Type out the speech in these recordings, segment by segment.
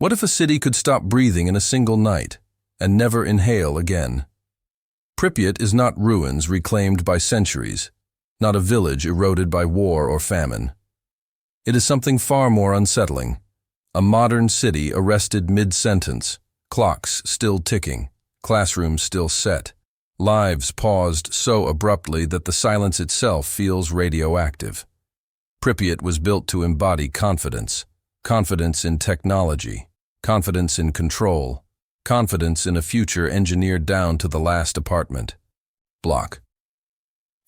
What if a city could stop breathing in a single night and never inhale again? Pripyat is not ruins reclaimed by centuries, not a village eroded by war or famine. It is something far more unsettling. A modern city arrested mid-sentence, clocks still ticking, classrooms still set, lives paused so abruptly that the silence itself feels radioactive. Pripyat was built to embody confidence, confidence in technology, confidence in control, confidence in a future engineered down to the last apartment block.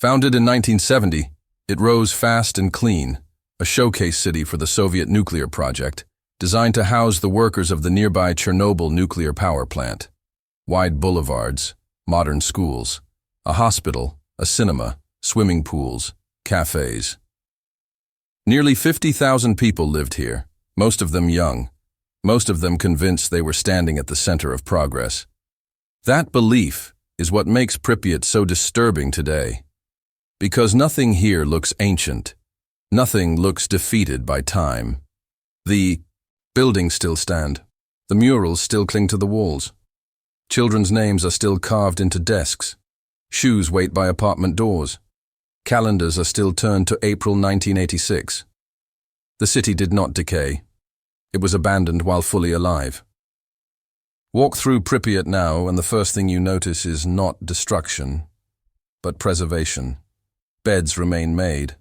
Founded in 1970, it rose fast and clean, a showcase city for the Soviet nuclear project, designed to house the workers of the nearby Chernobyl nuclear power plant. Wide boulevards, modern schools, a hospital, a cinema, swimming pools, cafes. Nearly 50,000 people lived here, most of them young, most of them convinced they were standing at the center of progress. That belief is what makes Pripyat so disturbing today. Because nothing here looks ancient, nothing looks defeated by time. The buildings still stand, the murals still cling to the walls. Children's names are still carved into desks. Shoes wait by apartment doors. Calendars are still turned to April 1986. The city did not decay. It was abandoned while fully alive. Walk through Pripyat now and the first thing you notice is not destruction, but preservation. Beds remain made.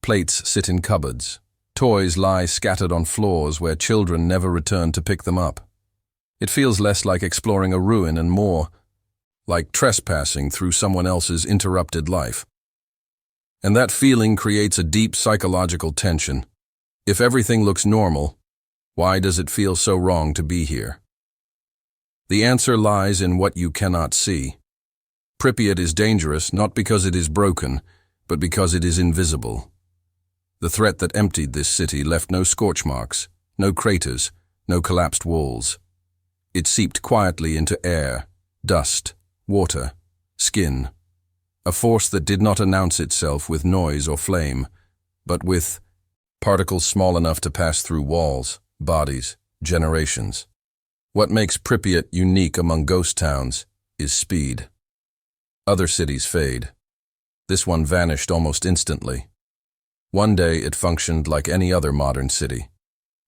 Plates sit in cupboards. Toys lie scattered on floors where children never return to pick them up. It feels less like exploring a ruin and more like trespassing through someone else's interrupted life. And that feeling creates a deep psychological tension. If everything looks normal, why does it feel so wrong to be here? The answer lies in what you cannot see. Pripyat is dangerous not because it is broken, but because it is invisible. The threat that emptied this city left no scorch marks, no craters, no collapsed walls. It seeped quietly into air, dust, water, skin. A force that did not announce itself with noise or flame, but with particles small enough to pass through walls, bodies, generations. What makes Pripyat unique among ghost towns is speed. Other cities fade. This one vanished almost instantly. One day it functioned like any other modern city.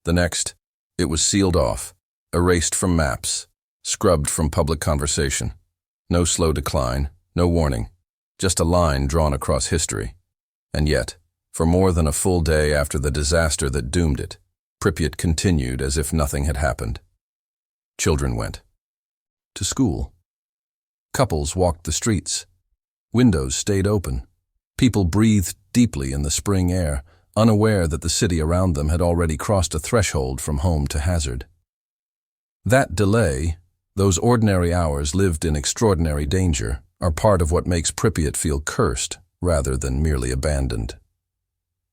The next, it was sealed off, erased from maps, scrubbed from public conversation. No slow decline, no warning, just a line drawn across history. And yet, for more than a full day after the disaster that doomed it, Pripyat continued as if nothing had happened. Children went to school. Couples walked the streets. Windows stayed open. People breathed deeply in the spring air, unaware that the city around them had already crossed a threshold from home to hazard. That delay, those ordinary hours lived in extraordinary danger, are part of what makes Pripyat feel cursed rather than merely abandoned.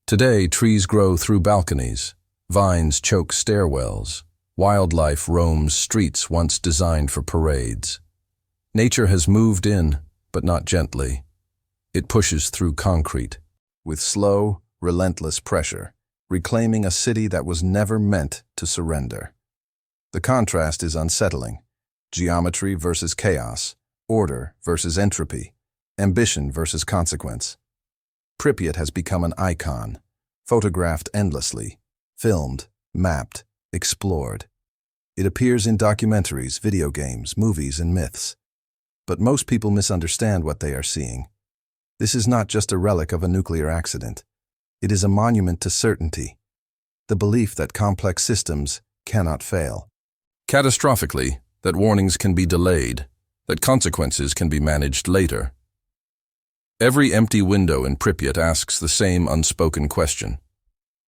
Today, trees grow through balconies, vines choke stairwells, wildlife roams streets once designed for parades. Nature has moved in, but not gently. It pushes through concrete, with slow, relentless pressure, reclaiming a city that was never meant to surrender. The contrast is unsettling. Geometry versus chaos, order versus entropy, ambition versus consequence. Pripyat has become an icon, photographed endlessly, filmed, mapped, explored. It appears in documentaries, video games, movies, and myths. But most people misunderstand what they are seeing. This is not just a relic of a nuclear accident. It is a monument to certainty, the belief that complex systems cannot fail. Catastrophically, that warnings can be delayed, that consequences can be managed later. Every empty window in Pripyat asks the same unspoken question.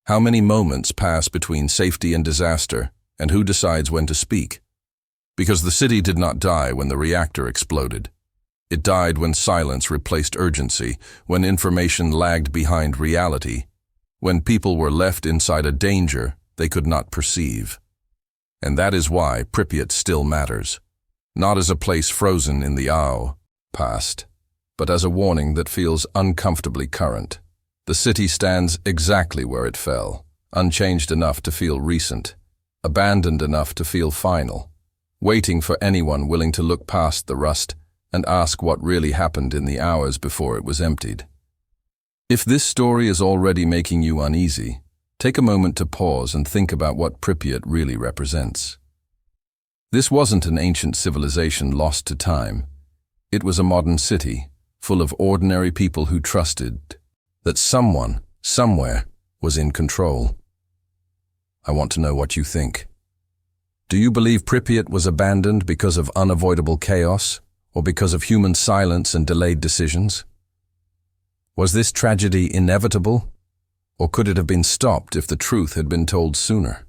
How many moments pass between safety and disaster, and who decides when to speak? Because the city did not die when the reactor exploded. It died when silence replaced urgency, when information lagged behind reality, when people were left inside a danger they could not perceive. And that is why Pripyat still matters, not as a place frozen in the past, but as a warning that feels uncomfortably current. The city stands exactly where it fell, unchanged enough to feel recent, abandoned enough to feel final, waiting for anyone willing to look past the rust and ask what really happened in the hours before it was emptied. If this story is already making you uneasy, take a moment to pause and think about what Pripyat really represents. This wasn't an ancient civilization lost to time. It was a modern city, full of ordinary people who trusted that someone, somewhere, was in control. I want to know what you think. Do you believe Pripyat was abandoned because of unavoidable chaos, or because of human silence and delayed decisions? Was this tragedy inevitable, or could it have been stopped if the truth had been told sooner?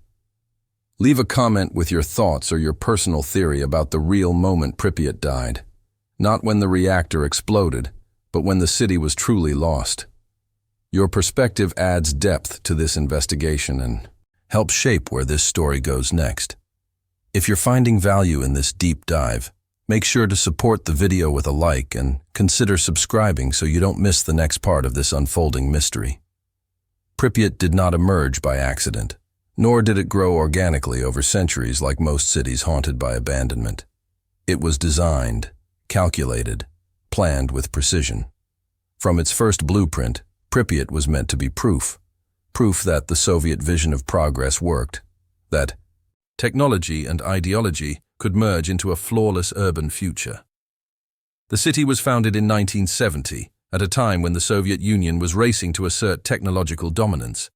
Leave a comment with your thoughts or your personal theory about the real moment Pripyat died. Not when the reactor exploded, but when the city was truly lost. Your perspective adds depth to this investigation and helps shape where this story goes next. If you're finding value in this deep dive, make sure to support the video with a like and consider subscribing so you don't miss the next part of this unfolding mystery. Pripyat did not emerge by accident, nor did it grow organically over centuries like most cities haunted by abandonment. It was designed, calculated, planned with precision. From its first blueprint, Pripyat was meant to be proof that the Soviet vision of progress worked, that technology and ideology could merge into a flawless urban future. The city was founded in 1970, at a time when the Soviet Union was racing to assert technological dominance.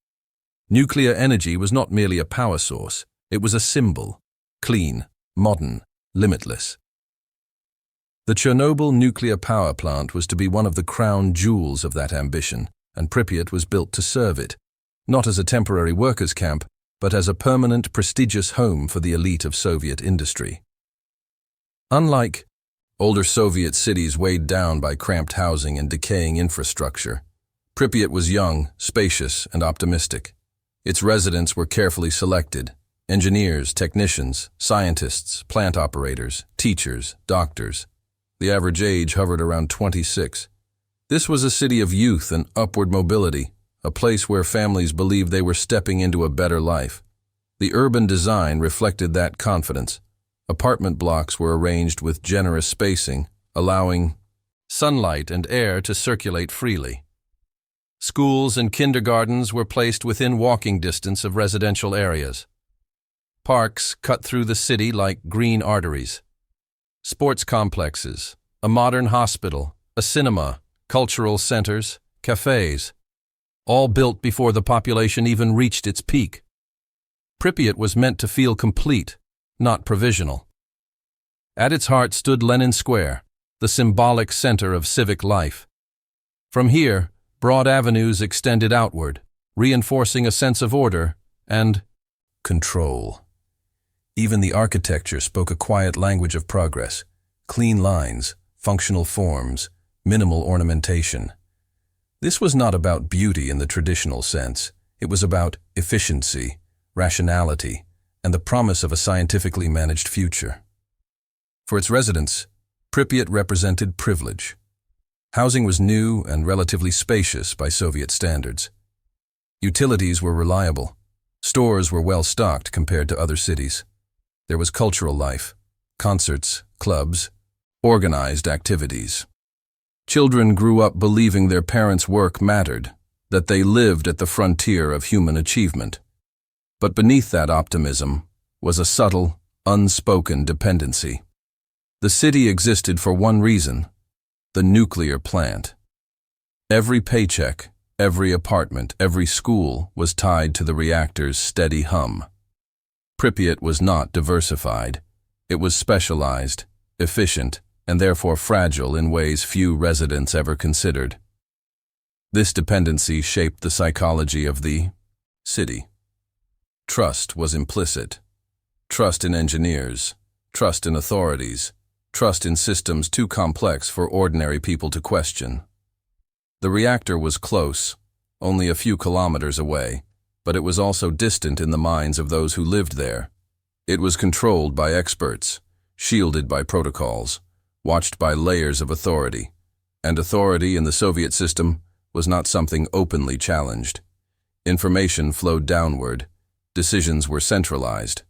Nuclear energy was not merely a power source, it was a symbol, clean, modern, limitless. The Chernobyl nuclear power plant was to be one of the crown jewels of that ambition, and Pripyat was built to serve it, not as a temporary workers' camp, but as a permanent, prestigious home for the elite of Soviet industry. Unlike older Soviet cities weighed down by cramped housing and decaying infrastructure, Pripyat was young, spacious, and optimistic. Its residents were carefully selected: engineers, technicians, scientists, plant operators, teachers, doctors. The average age hovered around 26. This was a city of youth and upward mobility, a place where families believed they were stepping into a better life. The urban design reflected that confidence. Apartment blocks were arranged with generous spacing, allowing sunlight and air to circulate freely. Schools and kindergartens were placed within walking distance of residential areas. Parks cut through the city like green arteries. Sports complexes, a modern hospital, a cinema, cultural centers, cafes, all built before the population even reached its peak. Pripyat was meant to feel complete, not provisional. At its heart stood Lenin Square, the symbolic center of civic life. From here, broad avenues extended outward, reinforcing a sense of order and control. Even the architecture spoke a quiet language of progress: clean lines, functional forms, minimal ornamentation. This was not about beauty in the traditional sense. It was about efficiency, rationality, and the promise of a scientifically managed future. For its residents, Pripyat represented privilege. Housing was new and relatively spacious by Soviet standards. Utilities were reliable. Stores were well stocked compared to other cities. There was cultural life, concerts, clubs, organized activities. Children grew up believing their parents' work mattered, that they lived at the frontier of human achievement. But beneath that optimism was a subtle, unspoken dependency. The city existed for one reason: the nuclear plant. Every paycheck, every apartment, every school was tied to the reactor's steady hum. Pripyat was not diversified. It was specialized, efficient, and therefore fragile in ways few residents ever considered. This dependency shaped the psychology of the city. Trust was implicit. Trust in engineers, trust in authorities, trust in systems too complex for ordinary people to question. The reactor was close, only a few kilometers away, but it was also distant in the minds of those who lived there. It was controlled by experts, shielded by protocols, watched by layers of authority, and authority in the Soviet system was not something openly challenged. Information flowed downward, Decisions were centralized.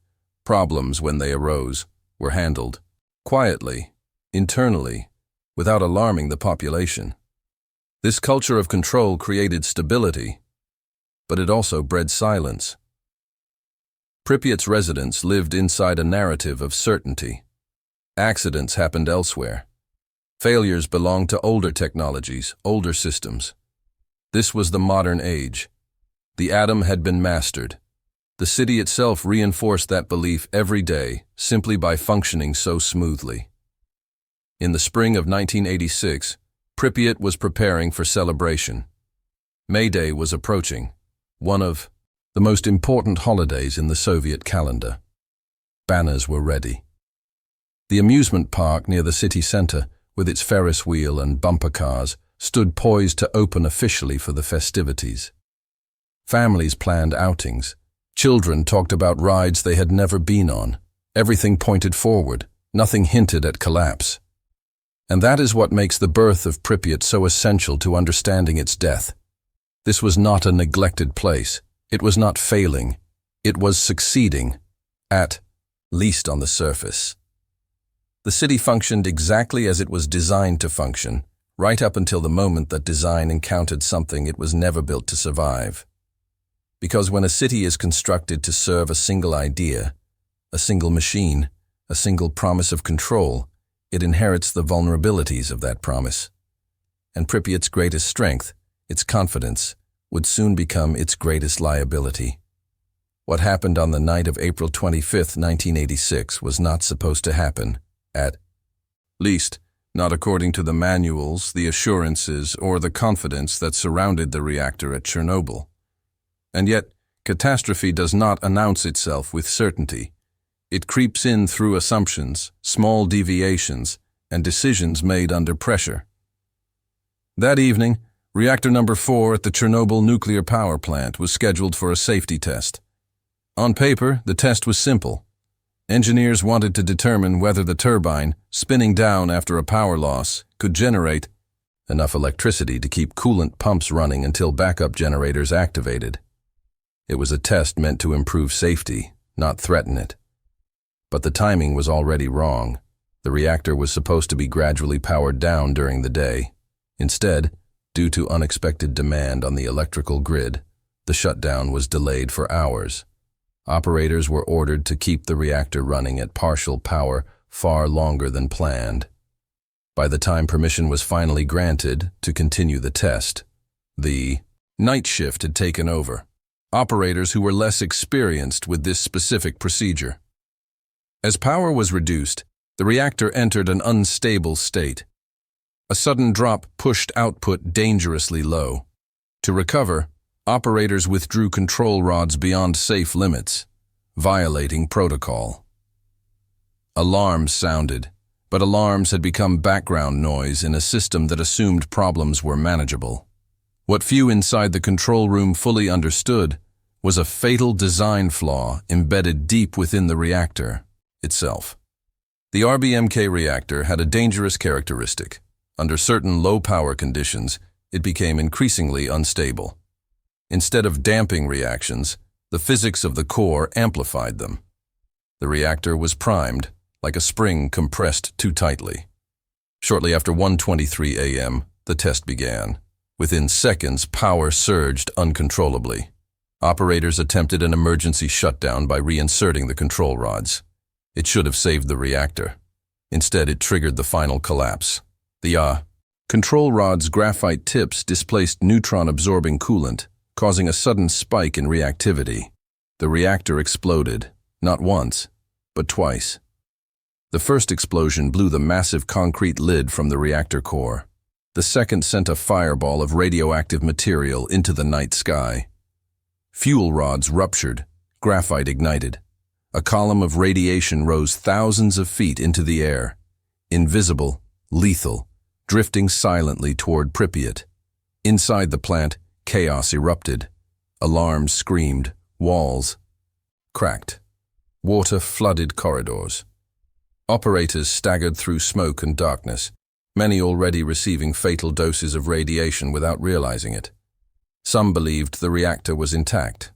Problems, when they arose, were handled quietly, internally, without alarming the population. This culture of control created stability, but it also bred silence. Pripyat's residents lived inside a narrative of certainty. Accidents happened elsewhere. Failures belonged to older technologies, older systems. This was the modern age. The atom had been mastered. The city itself reinforced that belief every day, simply by functioning so smoothly. In the spring of 1986, Pripyat was preparing for celebration. May Day was approaching, one of the most important holidays in the Soviet calendar. Banners were ready. The amusement park near the city center, with its Ferris wheel and bumper cars, stood poised to open officially for the festivities. Families planned outings. Children talked about rides they had never been on. Everything pointed forward. Nothing hinted at collapse. And that is what makes the birth of Pripyat so essential to understanding its death. This was not a neglected place. It was not failing. It was succeeding, at least on the surface. The city functioned exactly as it was designed to function, right up until the moment that design encountered something it was never built to survive. Because when a city is constructed to serve a single idea, a single machine, a single promise of control, it inherits the vulnerabilities of that promise. And Pripyat's greatest strength, its confidence, would soon become its greatest liability. What happened on the night of April 25, 1986 was not supposed to happen, at least not according to the manuals, the assurances, or the confidence that surrounded the reactor at Chernobyl. And yet, catastrophe does not announce itself with certainty. It creeps in through assumptions, small deviations, and decisions made under pressure. That evening, reactor number 4 at the Chernobyl nuclear power plant was scheduled for a safety test. On paper, the test was simple. Engineers wanted to determine whether the turbine, spinning down after a power loss, could generate enough electricity to keep coolant pumps running until backup generators activated. It was a test meant to improve safety, not threaten it. But the timing was already wrong. The reactor was supposed to be gradually powered down during the day. Instead, due to unexpected demand on the electrical grid, the shutdown was delayed for hours. Operators were ordered to keep the reactor running at partial power far longer than planned. By the time permission was finally granted to continue the test, the night shift had taken over. Operators who were less experienced with this specific procedure. As power was reduced, the reactor entered an unstable state. A sudden drop pushed output dangerously low. To recover, operators withdrew control rods beyond safe limits, violating protocol. Alarms sounded, but alarms had become background noise in a system that assumed problems were manageable. What few inside the control room fully understood was a fatal design flaw embedded deep within the reactor itself. The RBMK reactor had a dangerous characteristic. Under certain low-power conditions, it became increasingly unstable. Instead of damping reactions, the physics of the core amplified them. The reactor was primed, like a spring compressed too tightly. Shortly after 1:23 a.m., the test began. Within seconds, power surged uncontrollably. Operators attempted an emergency shutdown by reinserting the control rods. It should have saved the reactor. Instead, it triggered the final collapse. The control rod's graphite tips displaced neutron-absorbing coolant, causing a sudden spike in reactivity. The reactor exploded, not once, but twice. The first explosion blew the massive concrete lid from the reactor core. The second sent a fireball of radioactive material into the night sky. Fuel rods ruptured, graphite ignited. A column of radiation rose thousands of feet into the air, invisible, lethal, drifting silently toward Pripyat. Inside the plant, chaos erupted. Alarms screamed, walls cracked. Water flooded corridors. Operators staggered through smoke and darkness, many already receiving fatal doses of radiation without realizing it. Some believed the reactor was intact.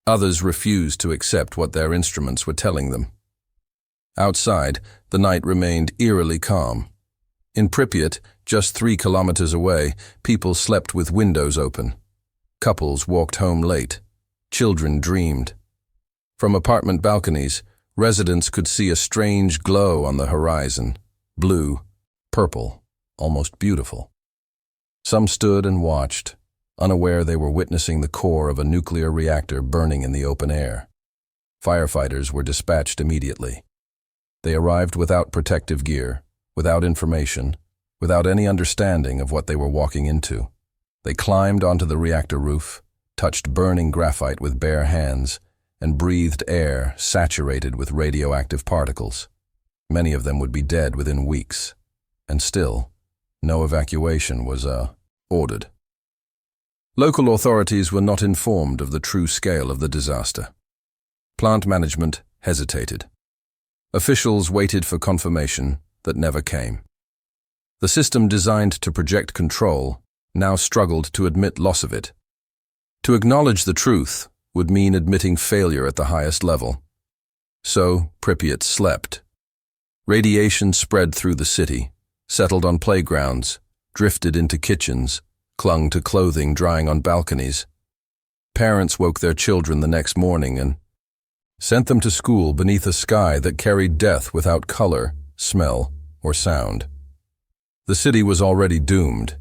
Others refused to accept what their instruments were telling them. Outside, the night remained eerily calm. In Pripyat, just 3 kilometers away, people slept with windows open. Couples walked home late. Children dreamed. From apartment balconies, residents could see a strange glow on the horizon. Blue, purple, almost beautiful. Some stood and watched, unaware they were witnessing the core of a nuclear reactor burning in the open air. Firefighters were dispatched immediately. They arrived without protective gear, without information, without any understanding of what they were walking into. They climbed onto the reactor roof, touched burning graphite with bare hands, and breathed air saturated with radioactive particles. Many of them would be dead within weeks, and still, no evacuation was ordered. Local authorities were not informed of the true scale of the disaster. Plant management hesitated. Officials waited for confirmation that never came. The system designed to project control now struggled to admit loss of it. To acknowledge the truth would mean admitting failure at the highest level. So Pripyat slept. Radiation spread through the city, settled on playgrounds, drifted into kitchens, clung to clothing drying on balconies. Parents woke their children the next morning and sent them to school beneath a sky that carried death without color, smell, or sound. The city was already doomed,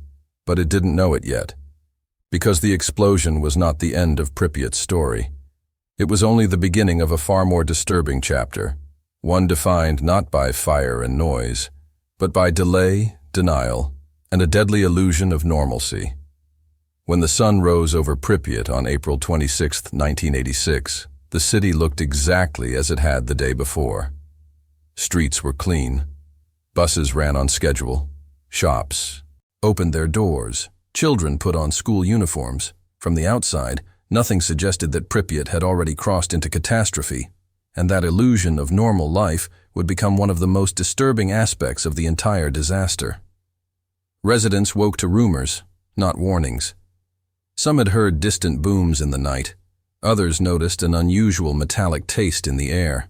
but it didn't know it yet. Because the explosion was not the end of Pripyat's story. It was only the beginning of a far more disturbing chapter, one defined not by fire and noise, but by delay, denial, and a deadly illusion of normalcy. When the sun rose over Pripyat on April 26, 1986, the city looked exactly as it had the day before. Streets were clean. Buses ran on schedule. Shops opened their doors. Children put on school uniforms. From the outside, nothing suggested that Pripyat had already crossed into catastrophe, and that illusion of normal life would become one of the most disturbing aspects of the entire disaster. Residents woke to rumors, not warnings. Some had heard distant booms in the night. Others noticed an unusual metallic taste in the air.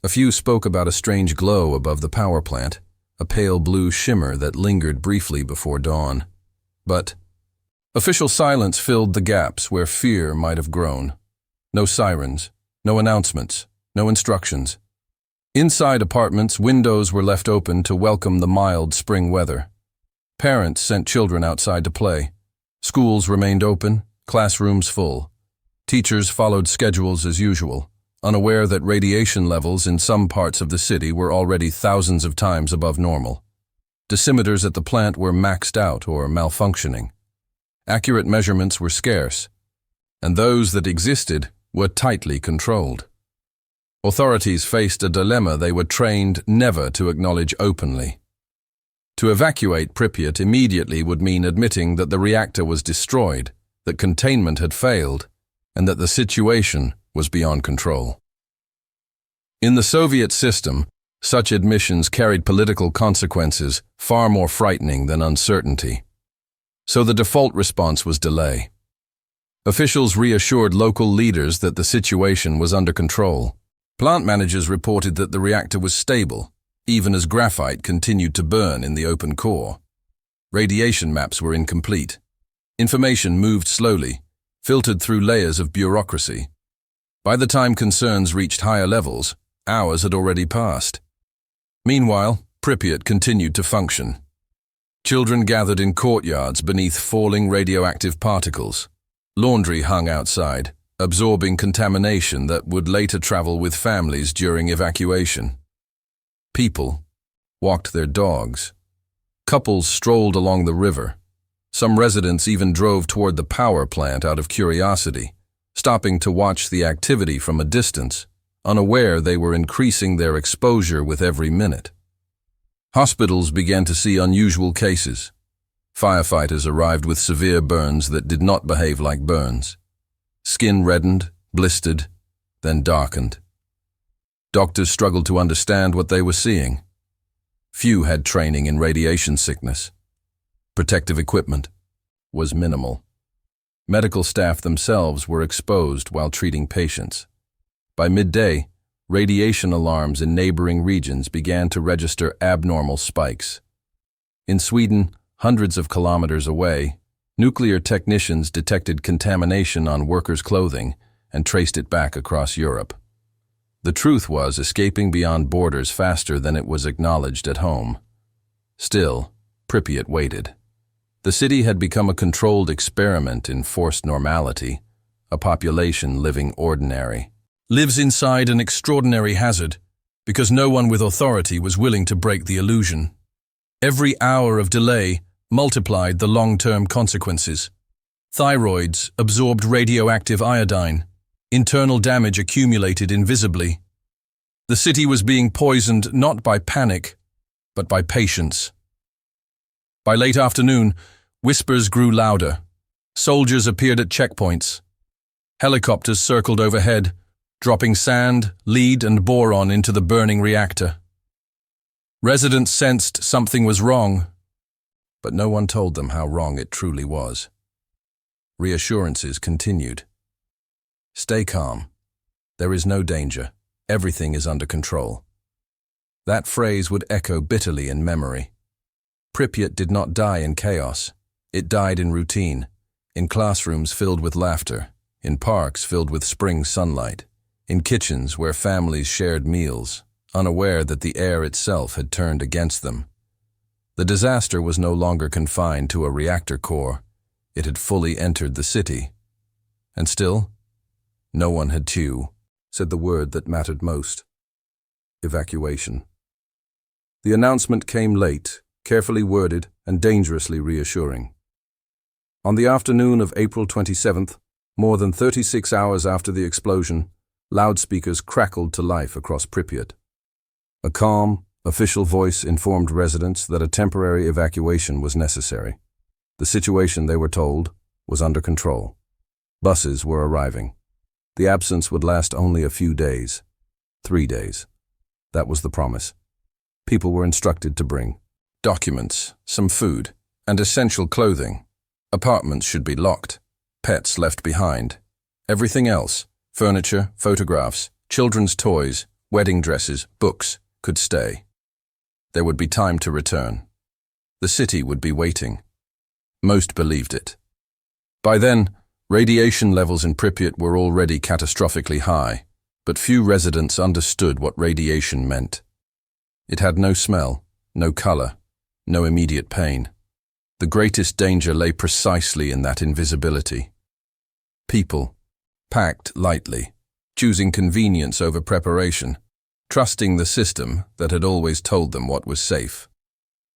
A few spoke about a strange glow above the power plant, a pale blue shimmer that lingered briefly before dawn. But official silence filled the gaps where fear might have grown. No sirens, no announcements, no instructions. Inside apartments, windows were left open to welcome the mild spring weather. Parents sent children outside to play. Schools remained open, classrooms full. Teachers followed schedules as usual, unaware that radiation levels in some parts of the city were already thousands of times above normal. Dosimeters at the plant were maxed out or malfunctioning. Accurate measurements were scarce, and those that existed were tightly controlled. Authorities faced a dilemma they were trained never to acknowledge openly. To evacuate Pripyat immediately would mean admitting that the reactor was destroyed, that containment had failed, and that the situation was beyond control. In the Soviet system, such admissions carried political consequences far more frightening than uncertainty. So the default response was delay. Officials reassured local leaders that the situation was under control. Plant managers reported that the reactor was stable, even as graphite continued to burn in the open core. Radiation maps were incomplete. Information moved slowly, filtered through layers of bureaucracy. By the time concerns reached higher levels, hours had already passed. Meanwhile, Pripyat continued to function. Children gathered in courtyards beneath falling radioactive particles. Laundry hung outside, absorbing contamination that would later travel with families during evacuation. People walked their dogs. Couples strolled along the river. Some residents even drove toward the power plant out of curiosity, stopping to watch the activity from a distance, unaware they were increasing their exposure with every minute. Hospitals began to see unusual cases. Firefighters arrived with severe burns that did not behave like burns. Skin reddened, blistered, then darkened. Doctors struggled to understand what they were seeing. Few had training in radiation sickness. Protective equipment was minimal. Medical staff themselves were exposed while treating patients. By midday, radiation alarms in neighboring regions began to register abnormal spikes. In Sweden, hundreds of kilometers away, nuclear technicians detected contamination on workers' clothing and traced it back across Europe. The truth was escaping beyond borders faster than it was acknowledged at home. Still, Pripyat waited. The city had become a controlled experiment in forced normality, a population living ordinary. Lives inside an extraordinary hazard, because no one with authority was willing to break the illusion. Every hour of delay multiplied the long-term consequences. Thyroids absorbed radioactive iodine. Internal damage accumulated invisibly. The city was being poisoned not by panic, but by patience. By late afternoon, whispers grew louder. Soldiers appeared at checkpoints. Helicopters circled overhead, dropping sand, lead, and boron into the burning reactor. Residents sensed something was wrong, but no one told them how wrong it truly was. Reassurances continued. Stay calm. There is no danger. Everything is under control. That phrase would echo bitterly in memory. Pripyat did not die in chaos. It died in routine, in classrooms filled with laughter, in parks filled with spring sunlight, in kitchens where families shared meals, unaware that the air itself had turned against them. The disaster was no longer confined to a reactor core. It had fully entered the city. And still, no one had said the word that mattered most. Evacuation. The announcement came late, carefully worded and dangerously reassuring. On the afternoon of April 27th, more than 36 hours after the explosion, loudspeakers crackled to life across Pripyat. A calm, official voice informed residents that a temporary evacuation was necessary. The situation, they were told, was under control. Buses were arriving. The absence would last only a few days. 3 days. That was the promise. People were instructed to bring documents, some food, and essential clothing. Apartments should be locked. Pets left behind. Everything else, furniture, photographs, children's toys, wedding dresses, books, could stay. There would be time to return. The city would be waiting. Most believed it. By then, radiation levels in Pripyat were already catastrophically high, but few residents understood what radiation meant. It had no smell, no color, no immediate pain. The greatest danger lay precisely in that invisibility. People, packed lightly, choosing convenience over preparation, trusting the system that had always told them what was safe.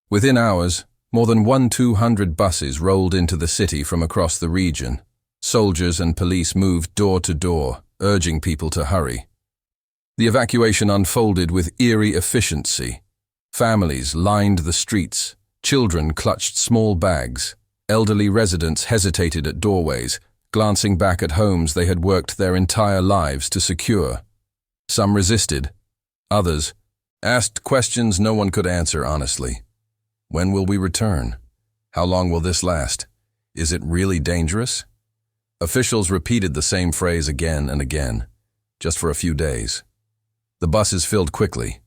Within hours, more than 200 buses rolled into the city from across the region. Soldiers and police moved door to door, urging people to hurry. The evacuation unfolded with eerie efficiency. Families lined the streets. Children clutched small bags. Elderly residents hesitated at doorways, glancing back at homes they had worked their entire lives to secure. Some resisted. Others asked questions no one could answer honestly. When will we return? How long will this last? Is it really dangerous? Officials repeated the same phrase again and again, just for a few days. The buses filled quickly.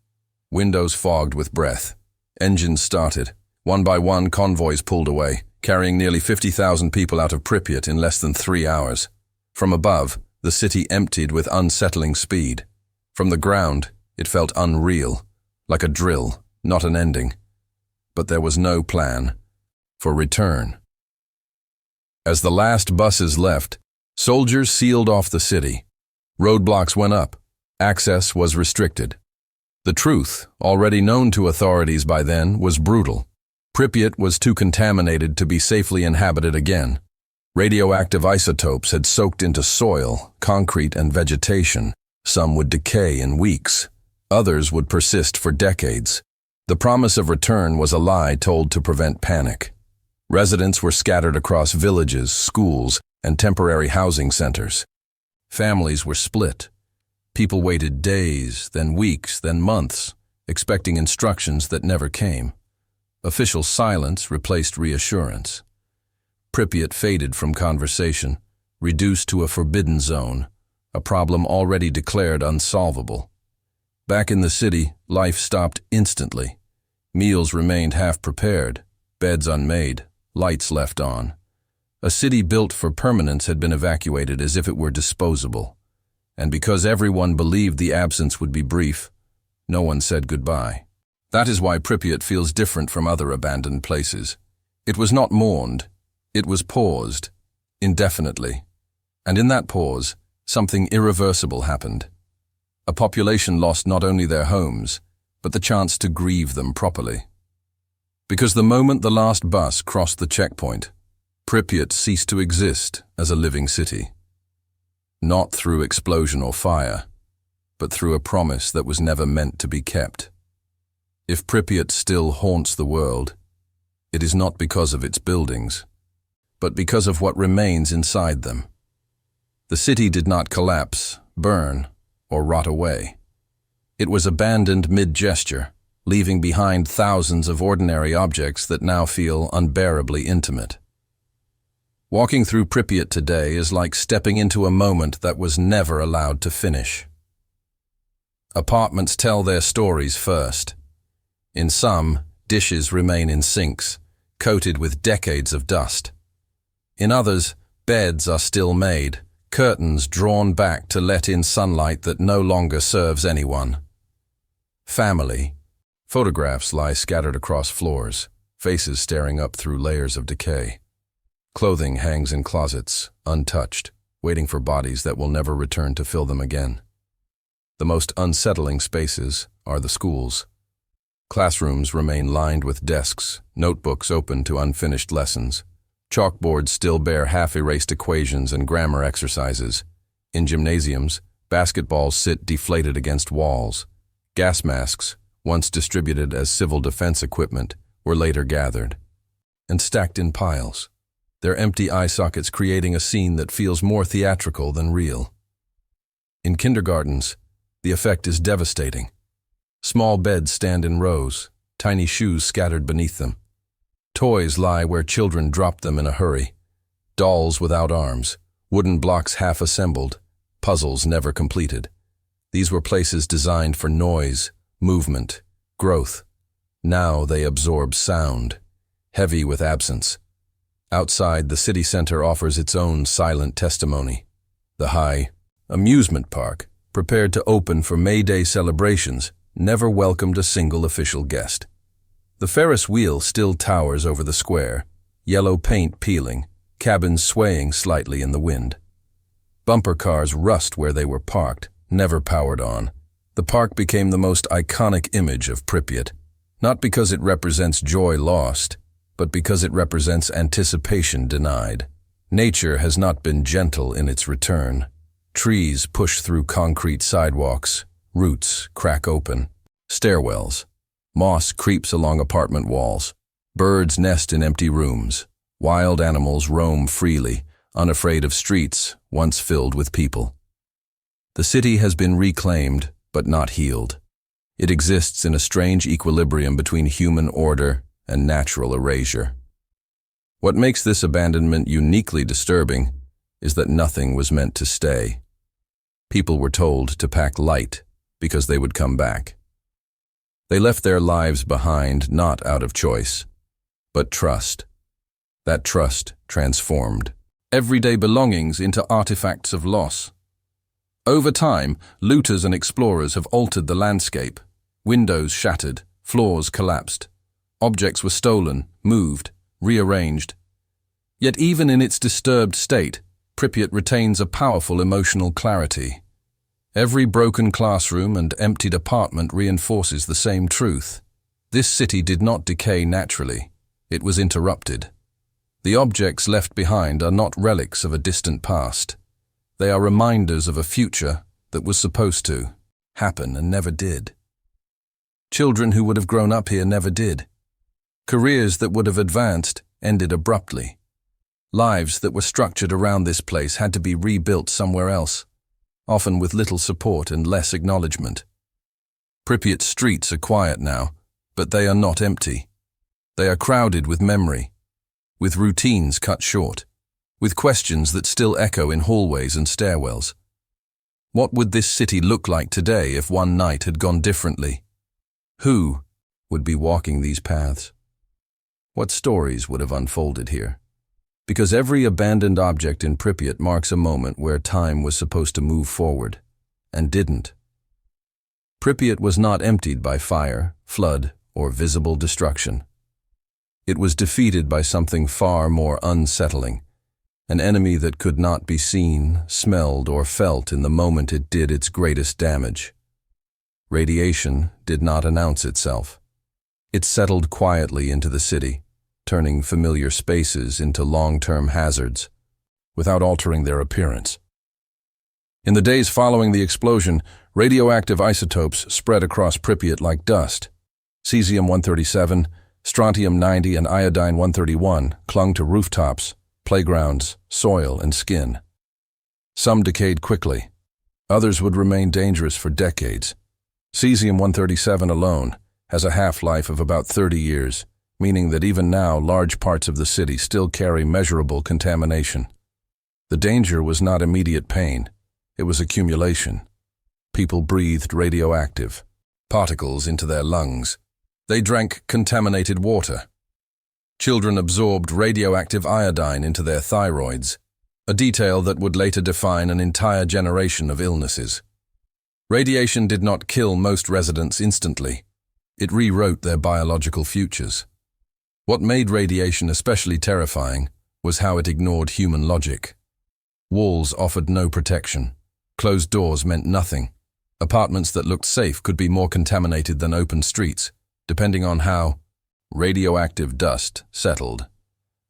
Windows fogged with breath. Engines started. One by one, convoys pulled away, carrying nearly 50,000 people out of Pripyat in less than 3 hours. From above, the city emptied with unsettling speed. From the ground, it felt unreal, like a drill, not an ending. But there was no plan for return. As the last buses left, soldiers sealed off the city. Roadblocks went up. Access was restricted. The truth, already known to authorities by then, was brutal. Pripyat was too contaminated to be safely inhabited again. Radioactive isotopes had soaked into soil, concrete, and vegetation. Some would decay in weeks. Others would persist for decades. The promise of return was a lie told to prevent panic. Residents were scattered across villages, schools, and temporary housing centers. Families were split. People waited days, then weeks, then months, expecting instructions that never came. Official silence replaced reassurance. Pripyat faded from conversation, reduced to a forbidden zone, a problem already declared unsolvable. Back in the city, life stopped instantly. Meals remained half-prepared, beds unmade, lights left on. A city built for permanence had been evacuated as if it were disposable. And because everyone believed the absence would be brief, no one said goodbye. That is why Pripyat feels different from other abandoned places. It was not mourned, it was paused, indefinitely. And in that pause, something irreversible happened. A population lost not only their homes, but the chance to grieve them properly. Because the moment the last bus crossed the checkpoint, Pripyat ceased to exist as a living city. Not through explosion or fire, but through a promise that was never meant to be kept. If Pripyat still haunts the world, it is not because of its buildings, but because of what remains inside them. The city did not collapse, burn, or rot away. It was abandoned mid-gesture, leaving behind thousands of ordinary objects that now feel unbearably intimate. Walking through Pripyat today is like stepping into a moment that was never allowed to finish. Apartments tell their stories first. In some, dishes remain in sinks, coated with decades of dust. In others, beds are still made, curtains drawn back to let in sunlight that no longer serves anyone. Family. Photographs lie scattered across floors, faces staring up through layers of decay. Clothing hangs in closets, untouched, waiting for bodies that will never return to fill them again. The most unsettling spaces are the schools. Classrooms remain lined with desks, notebooks open to unfinished lessons. Chalkboards still bear half-erased equations and grammar exercises. In gymnasiums, basketballs sit deflated against walls. Gas masks, once distributed as civil defense equipment, were later gathered and stacked in piles, their empty eye sockets creating a scene that feels more theatrical than real. In kindergartens, the effect is devastating. Small beds stand in rows, tiny shoes scattered beneath them. Toys lie where children dropped them in a hurry. Dolls without arms, wooden blocks half-assembled, puzzles never completed. These were places designed for noise, movement, growth. Now they absorb sound, heavy with absence. Outside, the city center offers its own silent testimony. The high amusement park, prepared to open for May Day celebrations, never welcomed a single official guest. The Ferris wheel still towers over the square, yellow paint peeling, cabins swaying slightly in the wind. Bumper cars rust where they were parked, never powered on. The park became the most iconic image of Pripyat, not because it represents joy lost, but because it represents anticipation denied. Nature has not been gentle in its return. Trees push through concrete sidewalks, roots crack open, stairwells. Moss creeps along apartment walls. Birds nest in empty rooms. Wild animals roam freely, unafraid of streets once filled with people. The city has been reclaimed, but not healed. It exists in a strange equilibrium between human order and natural erasure. What makes this abandonment uniquely disturbing is that nothing was meant to stay. People were told to pack light because they would come back. They left their lives behind not out of choice, but trust. That trust transformed everyday belongings into artifacts of loss. Over time, looters and explorers have altered the landscape. Windows shattered, floors collapsed. Objects were stolen, moved, rearranged. Yet even in its disturbed state, Pripyat retains a powerful emotional clarity. Every broken classroom and emptied apartment reinforces the same truth. This city did not decay naturally. It was interrupted. The objects left behind are not relics of a distant past. They are reminders of a future that was supposed to happen and never did. Children who would have grown up here never did. Careers that would have advanced ended abruptly. Lives that were structured around this place had to be rebuilt somewhere else, often with little support and less acknowledgement. Pripyat's streets are quiet now, but they are not empty. They are crowded with memory, with routines cut short, with questions that still echo in hallways and stairwells. What would this city look like today if one night had gone differently? Who would be walking these paths? What stories would have unfolded here? Because every abandoned object in Pripyat marks a moment where time was supposed to move forward, and didn't. Pripyat was not emptied by fire, flood, or visible destruction. It was defeated by something far more unsettling, an enemy that could not be seen, smelled, or felt in the moment it did its greatest damage. Radiation did not announce itself. It settled quietly into the city, turning familiar spaces into long-term hazards, without altering their appearance. In the days following the explosion, radioactive isotopes spread across Pripyat like dust. Cesium-137, strontium-90, and iodine-131 clung to rooftops, playgrounds, soil, and skin. Some decayed quickly. Others would remain dangerous for decades. Cesium-137 alone has a half-life of about 30 years, meaning that even now large parts of the city still carry measurable contamination. The danger was not immediate pain. It was accumulation. People breathed radioactive particles into their lungs. They drank contaminated water. Children absorbed radioactive iodine into their thyroids, a detail that would later define an entire generation of illnesses. Radiation did not kill most residents instantly. It rewrote their biological futures. What made radiation especially terrifying was how it ignored human logic. Walls offered no protection. Closed doors meant nothing. Apartments that looked safe could be more contaminated than open streets, depending on how radioactive dust settled.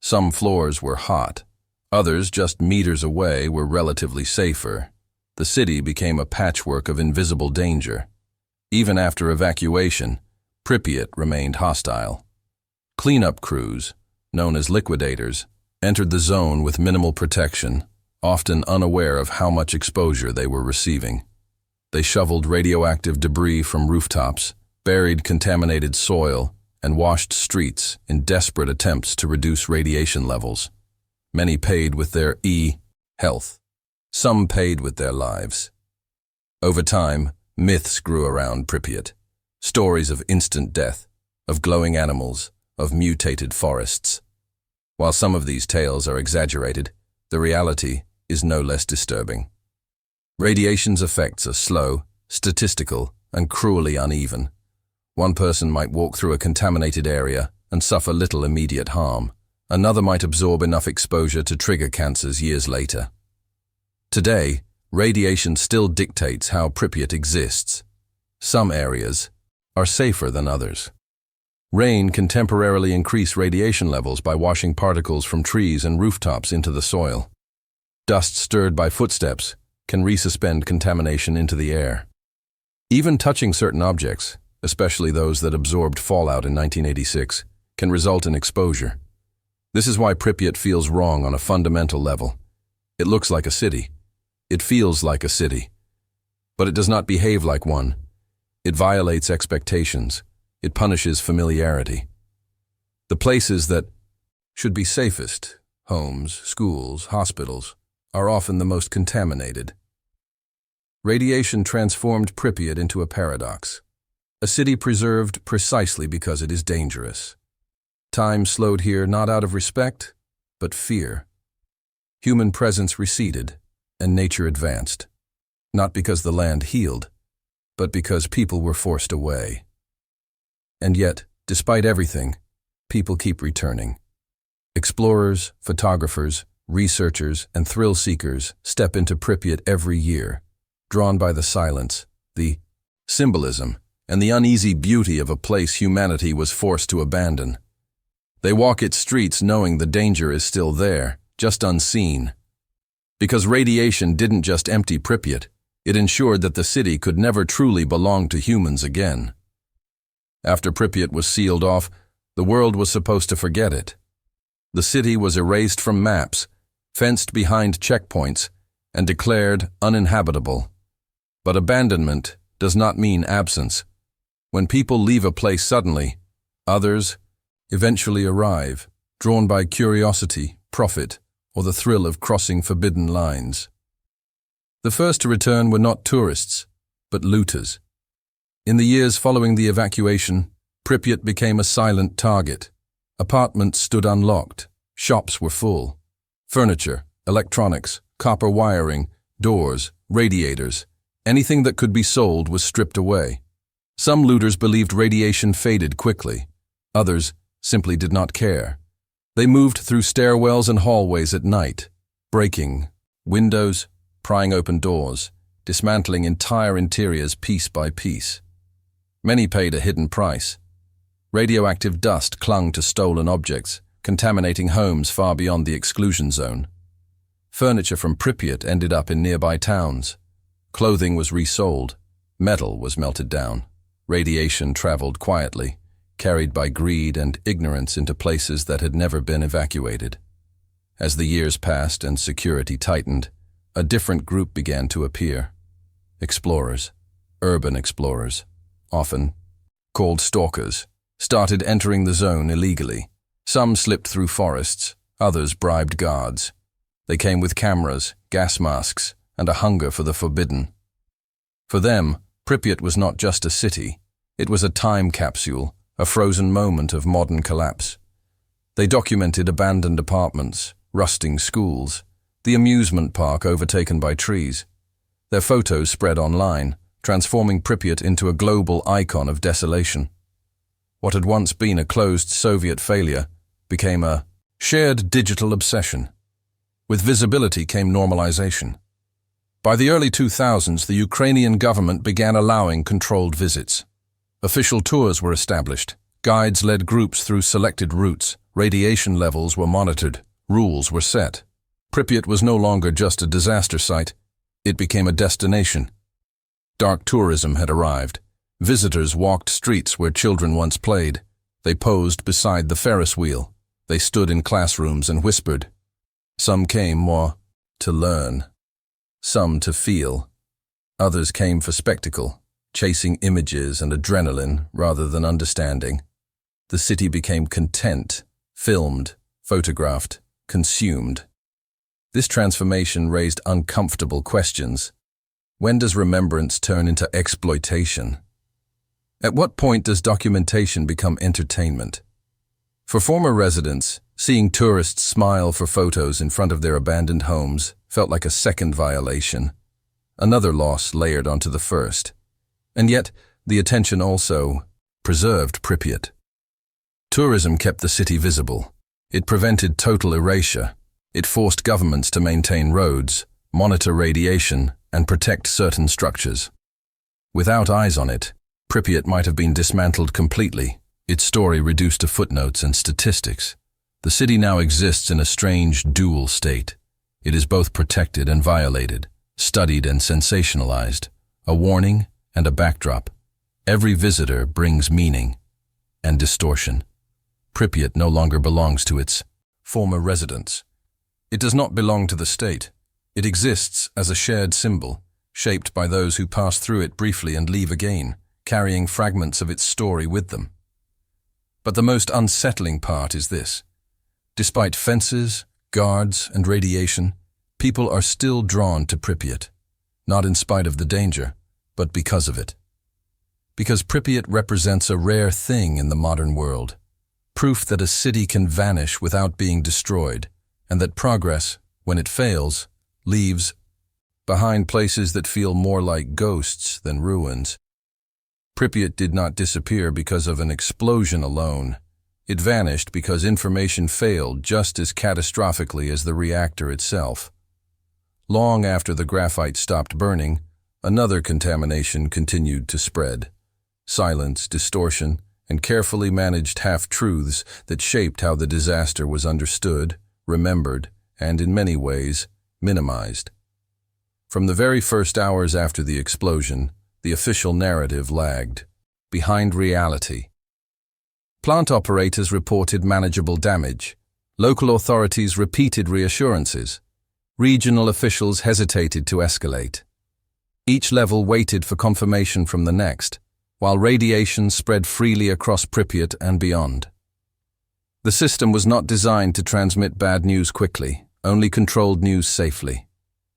Some floors were hot. Others, just meters away, were relatively safer. The city became a patchwork of invisible danger. Even after evacuation, Pripyat remained hostile. Cleanup crews, known as liquidators, entered the zone with minimal protection, often unaware of how much exposure they were receiving. They shoveled radioactive debris from rooftops, buried contaminated soil, and washed streets in desperate attempts to reduce radiation levels. Many paid with their health. Some paid with their lives. Over time, myths grew around Pripyat. Stories of instant death, of glowing animals, of mutated forests. While some of these tales are exaggerated, the reality is no less disturbing. Radiation's effects are slow, statistical, and cruelly uneven. One person might walk through a contaminated area and suffer little immediate harm. Another might absorb enough exposure to trigger cancers years later. Today, radiation still dictates how Pripyat exists. Some areas are safer than others. Rain can temporarily increase radiation levels by washing particles from trees and rooftops into the soil. Dust stirred by footsteps can resuspend contamination into the air. Even touching certain objects, especially those that absorbed fallout in 1986, can result in exposure. This is why Pripyat feels wrong on a fundamental level. It looks like a city. It feels like a city. But it does not behave like one. It violates expectations. It punishes familiarity. The places that should be safest, homes, schools, hospitals, are often the most contaminated. Radiation transformed Pripyat into a paradox. A city preserved precisely because it is dangerous. Time slowed here not out of respect, but fear. Human presence receded, and nature advanced. Not because the land healed, but because people were forced away. And yet, despite everything, people keep returning. Explorers, photographers, researchers, and thrill-seekers step into Pripyat every year, drawn by the silence, the symbolism, and the uneasy beauty of a place humanity was forced to abandon. They walk its streets knowing the danger is still there, just unseen. Because radiation didn't just empty Pripyat, it ensured that the city could never truly belong to humans again. After Pripyat was sealed off, the world was supposed to forget it. The city was erased from maps, fenced behind checkpoints, and declared uninhabitable. But abandonment does not mean absence. When people leave a place suddenly, others eventually arrive, drawn by curiosity, profit, or the thrill of crossing forbidden lines. The first to return were not tourists, but looters. In the years following the evacuation, Pripyat became a silent target. Apartments stood unlocked, shops were full. Furniture, electronics, copper wiring, doors, radiators, anything that could be sold was stripped away. Some looters believed radiation faded quickly. Others simply did not care. They moved through stairwells and hallways at night, breaking windows, prying open doors, dismantling entire interiors piece by piece. Many paid a hidden price. Radioactive dust clung to stolen objects, contaminating homes far beyond the exclusion zone. Furniture from Pripyat ended up in nearby towns. Clothing was resold. Metal was melted down. Radiation traveled quietly, carried by greed and ignorance into places that had never been evacuated. As the years passed and security tightened, a different group began to appear. Explorers, urban explorers, often called stalkers, started entering the zone illegally. Some slipped through forests, others bribed guards. They came with cameras, gas masks, and a hunger for the forbidden. For them, Pripyat was not just a city, it was a time capsule, a frozen moment of modern collapse. They documented abandoned apartments, rusting schools, the amusement park overtaken by trees. Their photos spread online, transforming Pripyat into a global icon of desolation. What had once been a closed Soviet failure became a shared digital obsession. With visibility came normalization. By the early 2000s, the Ukrainian government began allowing controlled visits. Official tours were established. Guides led groups through selected routes. Radiation levels were monitored. Rules were set. Pripyat was no longer just a disaster site. It became a destination. Dark tourism had arrived. Visitors walked streets where children once played. They posed beside the Ferris wheel. They stood in classrooms and whispered. Some came more to learn. Some to feel. Others came for spectacle, chasing images and adrenaline rather than understanding. The city became content, filmed, photographed, consumed. This transformation raised uncomfortable questions. When does remembrance turn into exploitation? At what point does documentation become entertainment? For former residents, seeing tourists smile for photos in front of their abandoned homes felt like a second violation, another loss layered onto the first. And yet, the attention also preserved Pripyat. Tourism kept the city visible. It prevented total erasure. It forced governments to maintain roads, monitor radiation, and protect certain structures. Without eyes on it, Pripyat might have been dismantled completely, its story reduced to footnotes and statistics. The city now exists in a strange dual state. It is both protected and violated, studied and sensationalized, a warning and a backdrop. Every visitor brings meaning and distortion. Pripyat no longer belongs to its former residents. It does not belong to the state. It exists as a shared symbol, shaped by those who pass through it briefly and leave again, carrying fragments of its story with them. But the most unsettling part is this. Despite fences, guards, and radiation, people are still drawn to Pripyat, not in spite of the danger, but because of it. Because Pripyat represents a rare thing in the modern world, proof that a city can vanish without being destroyed, and that progress, when it fails, leaves behind places that feel more like ghosts than ruins. Pripyat did not disappear because of an explosion alone. It vanished because information failed just as catastrophically as the reactor itself. Long after the graphite stopped burning, another contamination continued to spread. Silence, distortion, and carefully managed half-truths that shaped how the disaster was understood, remembered, and in many ways, minimized. From the very first hours after the explosion, the official narrative lagged, behind reality. Plant operators reported manageable damage. Local authorities repeated reassurances. Regional officials hesitated to escalate. Each level waited for confirmation from the next, while radiation spread freely across Pripyat and beyond. The system was not designed to transmit bad news quickly, only controlled news safely.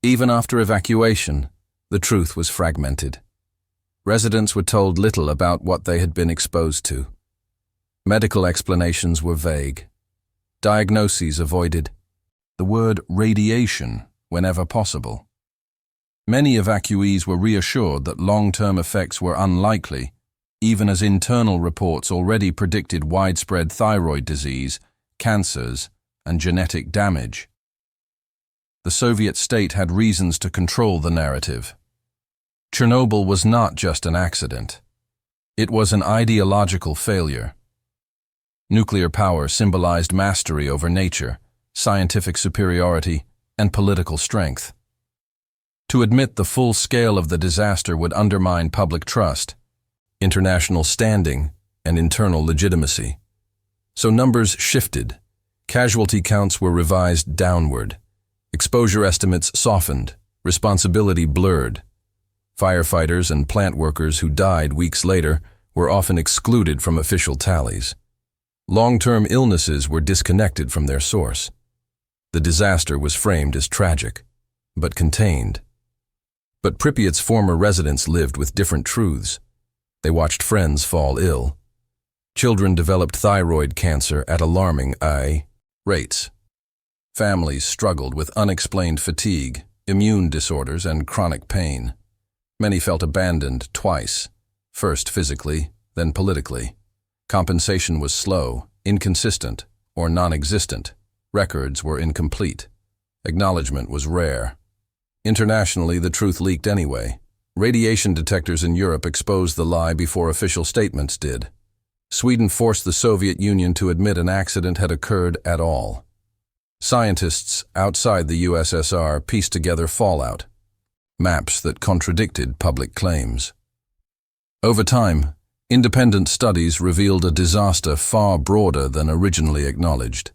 Even after evacuation, the truth was fragmented. Residents were told little about what they had been exposed to. Medical explanations were vague. Diagnoses avoided. The word radiation whenever possible. Many evacuees were reassured that long-term effects were unlikely, even as internal reports already predicted widespread thyroid disease, cancers, and genetic damage. The Soviet state had reasons to control the narrative. Chernobyl was not just an accident. It was an ideological failure. Nuclear power symbolized mastery over nature, scientific superiority, and political strength. To admit the full scale of the disaster would undermine public trust, international standing, and internal legitimacy. So numbers shifted. Casualty counts were revised downward. Exposure estimates softened. Responsibility blurred. Firefighters and plant workers who died weeks later were often excluded from official tallies. Long-term illnesses were disconnected from their source. The disaster was framed as tragic, but contained. But Pripyat's former residents lived with different truths. They watched friends fall ill. Children developed thyroid cancer at alarming high rates. Families struggled with unexplained fatigue, immune disorders, and chronic pain. Many felt abandoned twice, first physically, then politically. Compensation was slow, inconsistent, or non-existent. Records were incomplete. Acknowledgement was rare. Internationally, the truth leaked anyway. Radiation detectors in Europe exposed the lie before official statements did. Sweden forced the Soviet Union to admit an accident had occurred at all. Scientists outside the USSR pieced together fallout, maps that contradicted public claims. Over time, independent studies revealed a disaster far broader than originally acknowledged.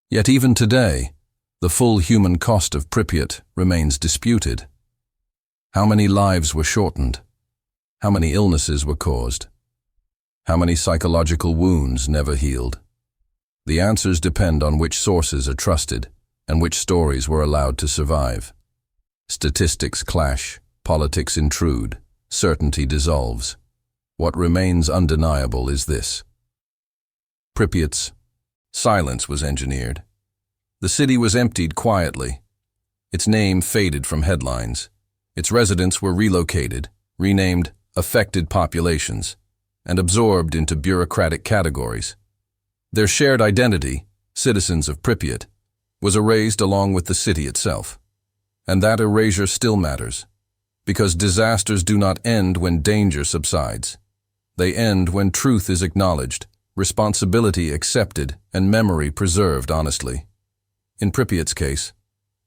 Yet even today, the full human cost of Pripyat remains disputed. How many lives were shortened? How many illnesses were caused? How many psychological wounds never healed? The answers depend on which sources are trusted and which stories were allowed to survive. Statistics clash, politics intrude, certainty dissolves. What remains undeniable is this: Pripyat's silence was engineered. The city was emptied quietly. Its name faded from headlines. Its residents were relocated, renamed affected populations, and absorbed into bureaucratic categories. Their shared identity, citizens of Pripyat, was erased along with the city itself. And that erasure still matters, because disasters do not end when danger subsides. They end when truth is acknowledged, responsibility accepted, and memory preserved honestly. In Pripyat's case,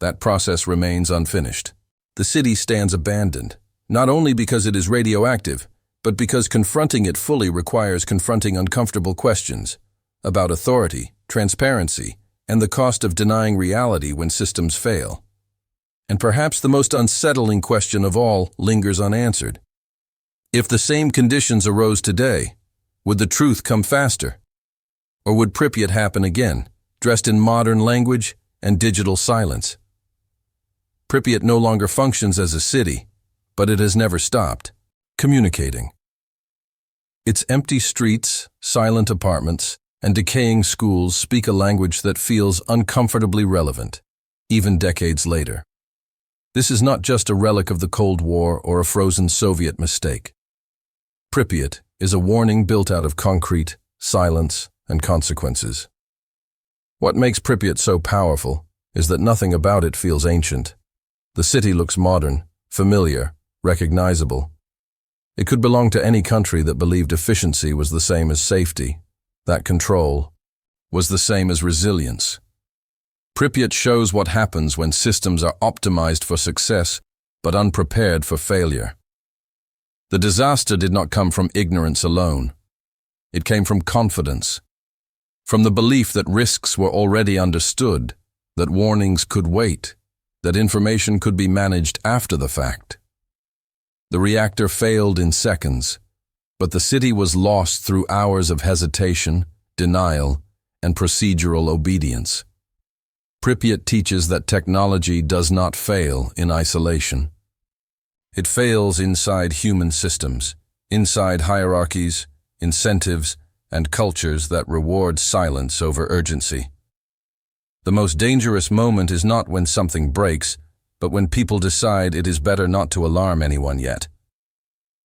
that process remains unfinished. The city stands abandoned, not only because it is radioactive, but because confronting it fully requires confronting uncomfortable questions about authority, transparency, and the cost of denying reality when systems fail. And perhaps the most unsettling question of all lingers unanswered. If the same conditions arose today, would the truth come faster? Or would Pripyat happen again, dressed in modern language and digital silence? Pripyat no longer functions as a city, but it has never stopped communicating. Its empty streets, silent apartments, and decaying schools speak a language that feels uncomfortably relevant, even decades later. This is not just a relic of the Cold War or a frozen Soviet mistake. Pripyat is a warning built out of concrete, silence, and consequences. What makes Pripyat so powerful is that nothing about it feels ancient. The city looks modern, familiar, recognizable. It could belong to any country that believed efficiency was the same as safety, that control was the same as resilience. Pripyat shows what happens when systems are optimized for success but unprepared for failure. The disaster did not come from ignorance alone. It came from confidence, from the belief that risks were already understood, that warnings could wait, that information could be managed after the fact. The reactor failed in seconds, but the city was lost through hours of hesitation, denial, and procedural obedience. Pripyat teaches that technology does not fail in isolation. It fails inside human systems, inside hierarchies, incentives, and cultures that reward silence over urgency. The most dangerous moment is not when something breaks, but when people decide it is better not to alarm anyone yet.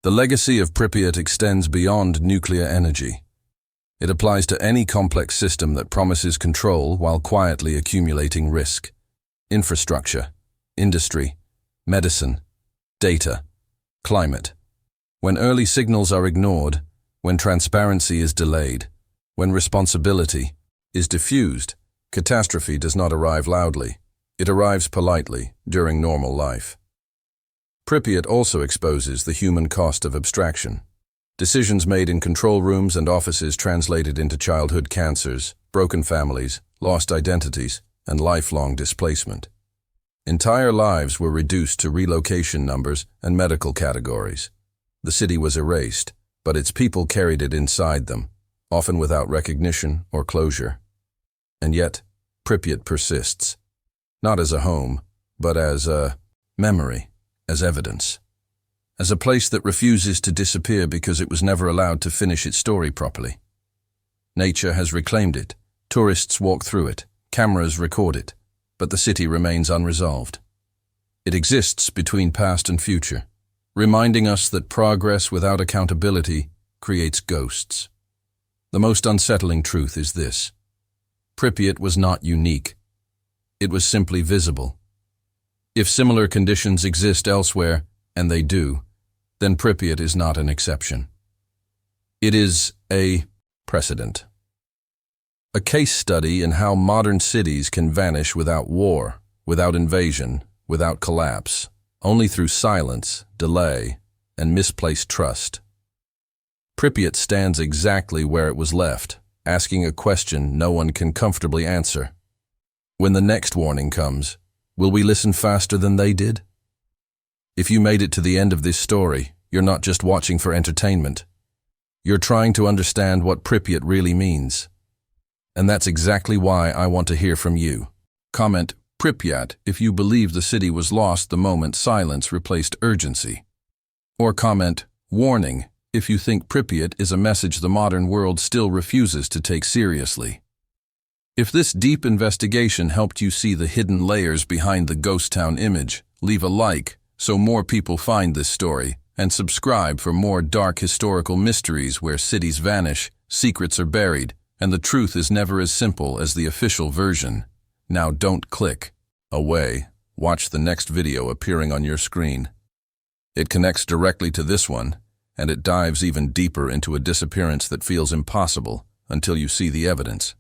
The legacy of Pripyat extends beyond nuclear energy. It applies to any complex system that promises control while quietly accumulating risk. Infrastructure, industry, medicine, data, climate. When early signals are ignored, when transparency is delayed, when responsibility is diffused, catastrophe does not arrive loudly. It arrives politely during normal life. Pripyat also exposes the human cost of abstraction. Decisions made in control rooms and offices translated into childhood cancers, broken families, lost identities, and lifelong displacement. Entire lives were reduced to relocation numbers and medical categories. The city was erased, but its people carried it inside them, often without recognition or closure. And yet, Pripyat persists, not as a home, but as a memory, as evidence. As a place that refuses to disappear because it was never allowed to finish its story properly. Nature has reclaimed it, tourists walk through it, cameras record it, but the city remains unresolved. It exists between past and future, reminding us that progress without accountability creates ghosts. The most unsettling truth is this: Pripyat was not unique. It was simply visible. If similar conditions exist elsewhere, and they do, then Pripyat is not an exception. It is a precedent. A case study in how modern cities can vanish without war, without invasion, without collapse, only through silence, delay, and misplaced trust. Pripyat stands exactly where it was left, asking a question no one can comfortably answer. When the next warning comes, will we listen faster than they did? If you made it to the end of this story, you're not just watching for entertainment. You're trying to understand what Pripyat really means. And that's exactly why I want to hear from you. Comment Pripyat if you believe the city was lost the moment silence replaced urgency. Or comment warning if you think Pripyat is a message the modern world still refuses to take seriously. If this deep investigation helped you see the hidden layers behind the ghost town image, leave a like so more people find this story, and subscribe for more dark historical mysteries where cities vanish, secrets are buried, and the truth is never as simple as the official version. Now don't click away. Watch the next video appearing on your screen. It connects directly to this one, and it dives even deeper into a disappearance that feels impossible until you see the evidence.